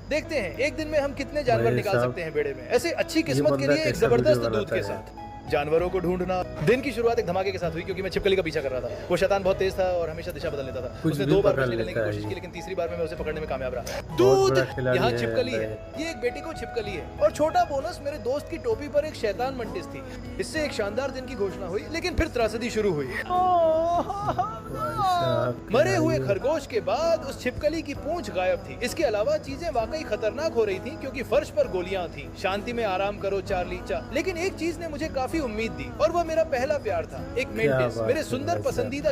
देखते हैं एक दिन में हम कितने जानवर भाई निकाल साहब, सकते हैं बेड़े में। ऐसे अच्छी ये किस्मत के बंदा लिए एक कैसा जबरदस्त वीडियो दूध के बनाता है? साथ जानवरों को ढूंढना। दिन की शुरुआत एक धमाके के साथ हुई क्योंकि मैं छिपकली का पीछा कर रहा था। वो शैतान बहुत तेज था और हमेशा दिशा बदल लेता था। कुछ उसने भी 2 बार पकड़ मुझे निकलने की लेता है कोशिश ये। की, लेकिन तीसरी बार में मैं उसे पकड़ने में कामयाब रहा। बहुत दूध बड़ा खिलाड़ी यहाँ है छिपकली है, भाई। ये एक बेटी को छिपकली है। और छोटा बोनस, मेरे दोस्त की टोपी पर एक शैतान मंटिस थी। इससे एक शानदार दिन की घोषणा हुई, लेकिन फिर त्रासदी शुरू हुई। साहब, मरे क्या हुए ये? खरगोश के बाद उस छिपकली की पूंछ गायब थी। इसके अलावा चीजें वाकई खतरनाक हो रही थी क्योंकि फर्श पर गोलियां थी। शांति में आराम करो चार्ली चा। लेकिन एक चीज ने मुझे काफी उम्मीद दी और वह मेरा पहला प्यार था, एक क्या मेंटिस, बात मेरे है सुंदर भाई साहब, पसंदीदा